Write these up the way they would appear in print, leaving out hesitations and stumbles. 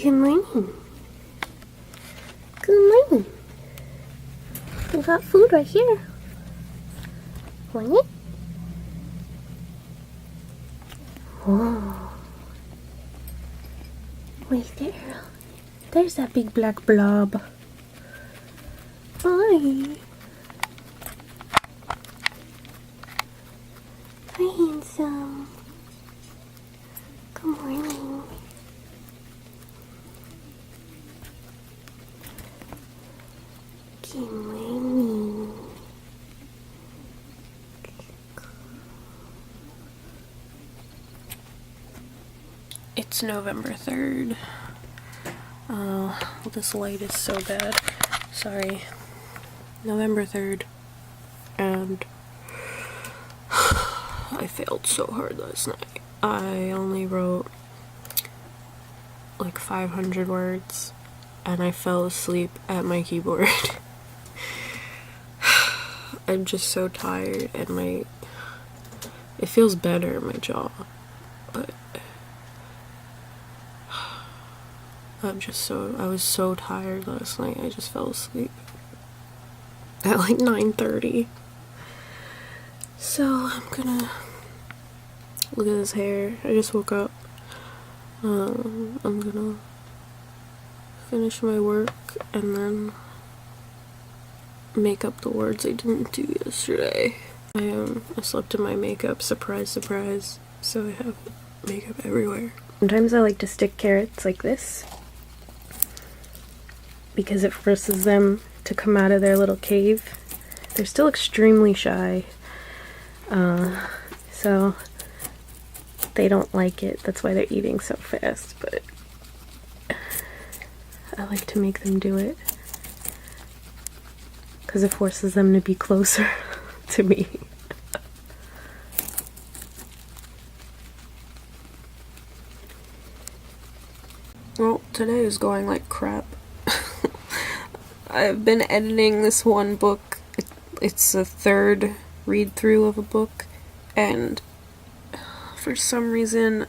Good morning. Good morning. We got food right here. Want it? Whoa. Wait there. There's that big black blob. Hi. Hi, handsome. Good morning. Good morning. It's November 3rd. This light is so bad. Sorry. November 3rd. And I failed so hard last night. I only wrote like 500 words and I fell asleep at my keyboard. I'm just so tired and it feels better in my jaw, but I was so tired last night. I just fell asleep at like 9:30. So I'm gonna look at this hair. I just woke up. I'm gonna finish my work and then make up the words I didn't do yesterday. I slept in my makeup, surprise, surprise, so I have makeup everywhere. Sometimes I like to stick carrots like this because it forces them to come out of their little cave. They're still extremely shy, so they don't like it. That's why they're eating so fast, but I like to make them do it because it forces them to be closer to me. Well, today is going like crap. I've been editing this one book. It's the third read-through of a book, and for some reason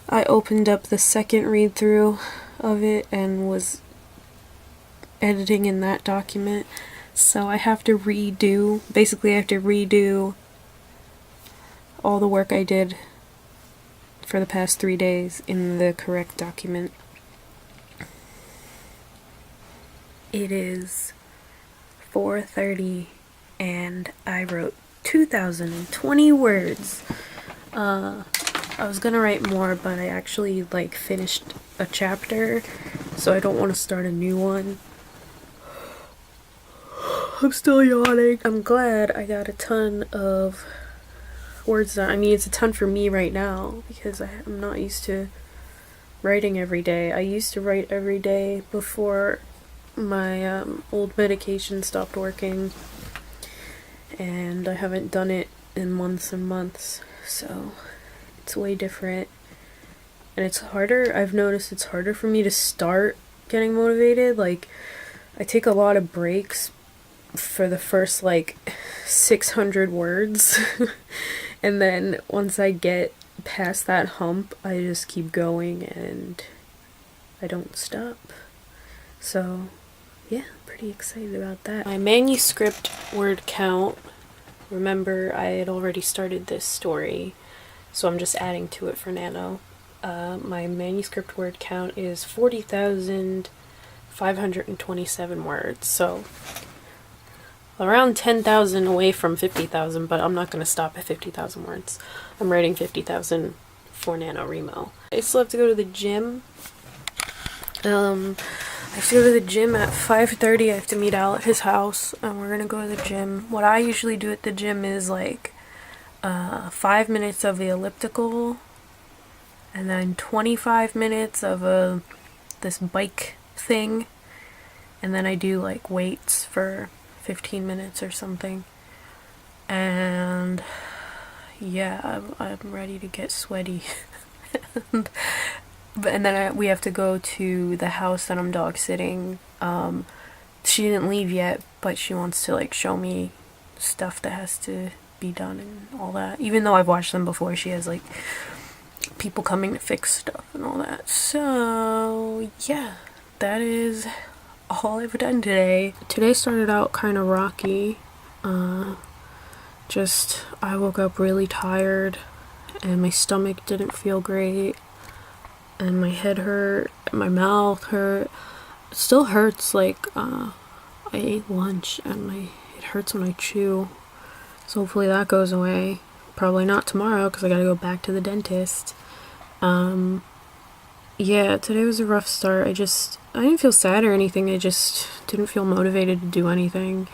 I opened up the second read-through of it and was editing in that document, so I have to redo all the work I did for the past 3 days in the correct document. It is 4:30 and I wrote 2,020 words. I was gonna write more, but I actually finished a chapter, so I don't want to start a new one. I'm still yawning. I'm glad I got a ton of words done. I mean, it's a ton for me right now because I'm not used to writing every day. I used to write every day before my old medication stopped working, and I haven't done it in months and months, so it's way different. And it's harder. I've noticed it's harder for me to start getting motivated. Like, I take a lot of breaks for the first 600 words and then once I get past that hump, I just keep going and I don't stop. So yeah, pretty excited about that. My manuscript word count, remember I had already started this story, so I'm just adding to it for Nano. My manuscript word count is 40,527 words, so around 10,000 away from 50,000, but I'm not going to stop at 50,000 words. I'm writing 50,000 for NaNoWriMo. I still have to go to the gym. I have to go to the gym at 5:30. I have to meet Al at his house, and we're going to go to the gym. What I usually do at the gym is 5 minutes of the elliptical, and then 25 minutes of this bike thing, and then I do weights for 15 minutes or something. And yeah, I'm ready to get sweaty. and then we have to go to the house that I'm dog sitting. She didn't leave yet, but she wants to show me stuff that has to be done and all that. Even though I've watched them before, she people coming to fix stuff and all that. So yeah, that is all I've done today. Today started out kind of rocky. I woke up really tired and my stomach didn't feel great and my head hurt, my mouth hurt. It still hurts, like I ate lunch and it hurts when I chew. So hopefully that goes away. Probably not tomorrow because I gotta go back to the dentist. Yeah, today was a rough start. I didn't feel sad or anything. I just didn't feel motivated to do anything.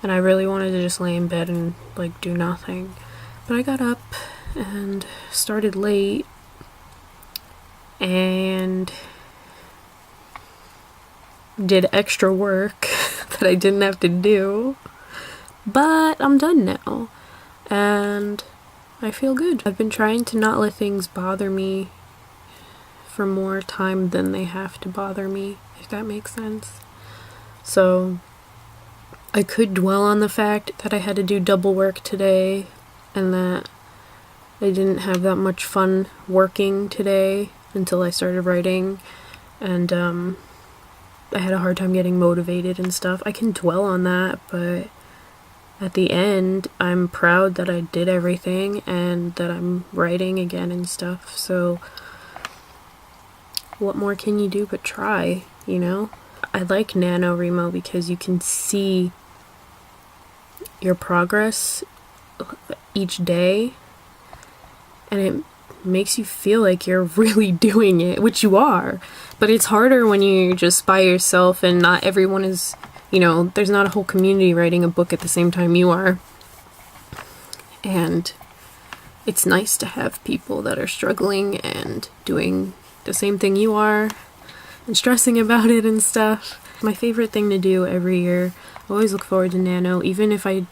And I really wanted to just lay in bed and like do nothing. But I got up and started late and did extra work that I didn't have to do. But I'm done now. And I feel good. I've been trying to not let things bother me for more time than they have to bother me, if that makes sense. So I could dwell on the fact that I had to do double work today and that I didn't have that much fun working today until I started writing, and I had a hard time getting motivated and stuff. I can dwell on that, but at the end, I'm proud that I did everything and that I'm writing again and stuff. So what more can you do but try, you know? I like NaNoWriMo because you can see your progress each day and it makes you feel like you're really doing it, which you are. But it's harder when you're just by yourself and not everyone is, you know, there's not a whole community writing a book at the same time you are. And it's nice to have people that are struggling and doing the same thing you are and stressing about it and stuff. My favorite thing to do every year. I always look forward to Nano, even if I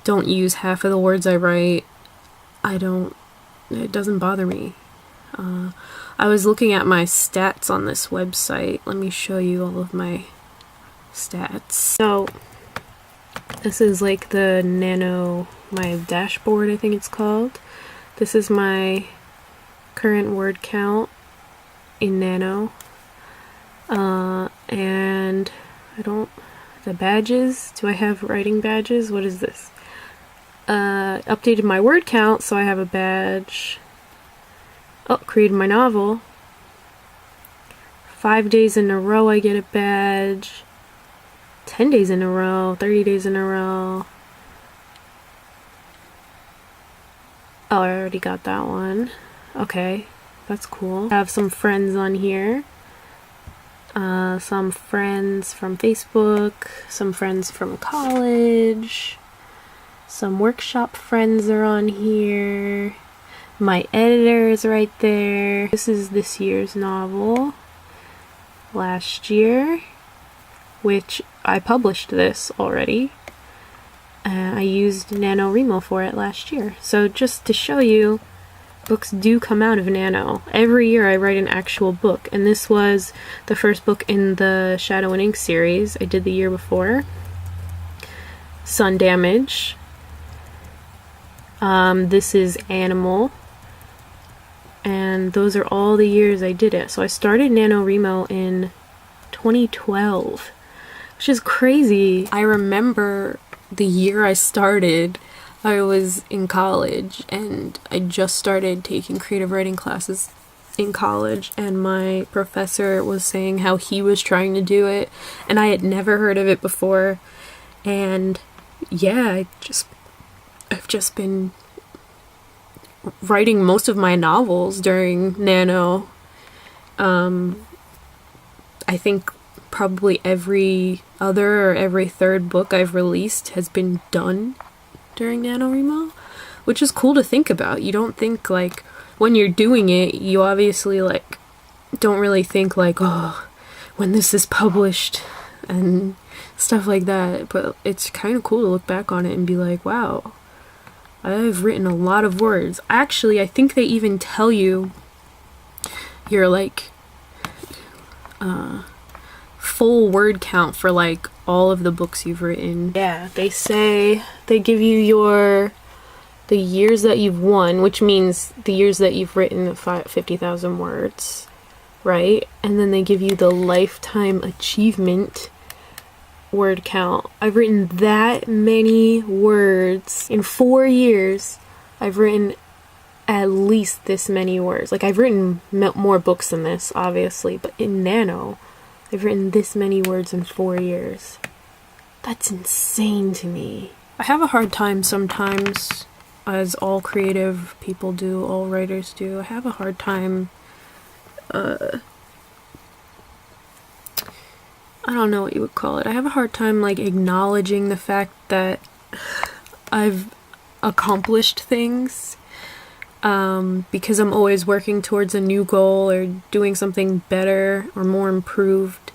don't use half of the words I write. It doesn't bother me. I was looking at my stats on this website. Let me show you all of my stats. So this is like the my dashboard, I think it's called. This is my current word count in Nano. And the badges, do I have writing badges? What is this? Updated my word count, so I have a badge. Oh, created my novel. 5 days in a row I get a badge. 10 days in a row, 30 days in a row. Oh, I already got that one. Okay, that's cool. I have some friends on here. Some friends from Facebook, some friends from college, some workshop friends are on here. My editor is right there. This is this year's novel. Last year, which I published this already. I used NaNoWriMo for it last year. So just to show you, books do come out of Nano. Every year I write an actual book, and this was the first book in the Shadow and Ink series I did the year before. Sun Damage. This is Animal. And those are all the years I did it. So I started NaNoWriMo in 2012, which is crazy. I remember the year I started, I was in college and I just started taking creative writing classes in college, and my professor was saying how he was trying to do it and I had never heard of it before. And yeah, I've just been writing most of my novels during Nano. I think probably every other or every third book I've released has been done during NaNoWriMo, which is cool to think about. You don't think, like, when you're doing it, you obviously, like, don't really think, like, oh, when this is published and stuff like that, but it's kind of cool to look back on it and be like, wow, I've written a lot of words. Actually, I think they even tell you your, like, full word count for, like, all of the books you've written. Yeah, they give you the years that you've won, which means the years that you've written 50,000 words, right? And then they give you the lifetime achievement word count. I've written that many words in 4 years. I've written at least this many words. Like, I've written more books than this, obviously, but in Nano, I've written this many words in 4 years. That's insane to me. I have a hard time sometimes, as all creative people do, all writers do. I have a hard time, I don't know what you would call it. I have a hard time, like, acknowledging the fact that I've accomplished things, because I'm always working towards a new goal or doing something better or more improved.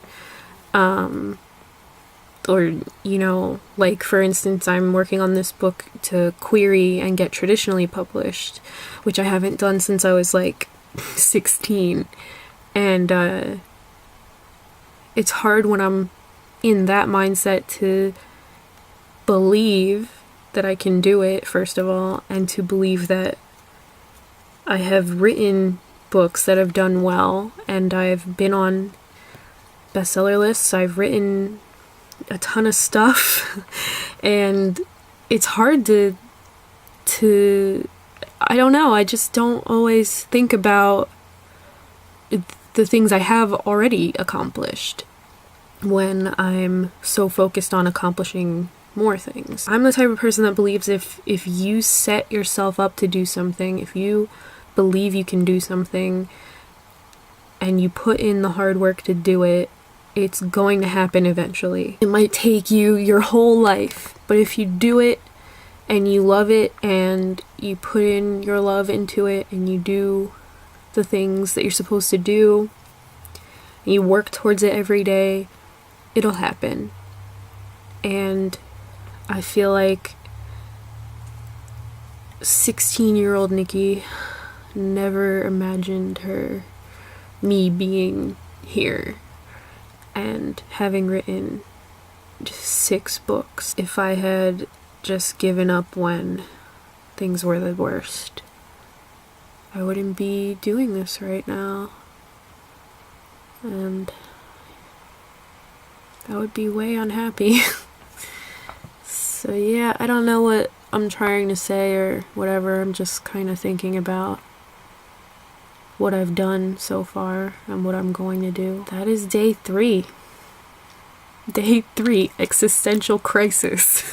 Or, you know, like, for instance, I'm working on this book to query and get traditionally published, which I haven't done since I was, like, 16. And, it's hard when I'm in that mindset to believe that I can do it, first of all, and to believe that I have written books that have done well, and I've been on bestseller lists. I've written a ton of stuff, and it's hard to I don't know, I just don't always think about the things I have already accomplished when I'm so focused on accomplishing more things. I'm the type of person that believes if you set yourself up to do something, if you believe you can do something, and you put in the hard work to do it, it's going to happen eventually. It might take you your whole life, but if you do it and you love it and you put in your love into it and you do the things that you're supposed to do and you work towards it every day, it'll happen. And I feel like 16-year-old Nikki never imagined me being here and having written just 6 books. If I had just given up when things were the worst, I wouldn't be doing this right now. And I would be way unhappy. So yeah, I don't know what I'm trying to say or whatever. I'm just kind of thinking about what I've done so far and what I'm going to do. That is day 3. Day 3, existential crisis.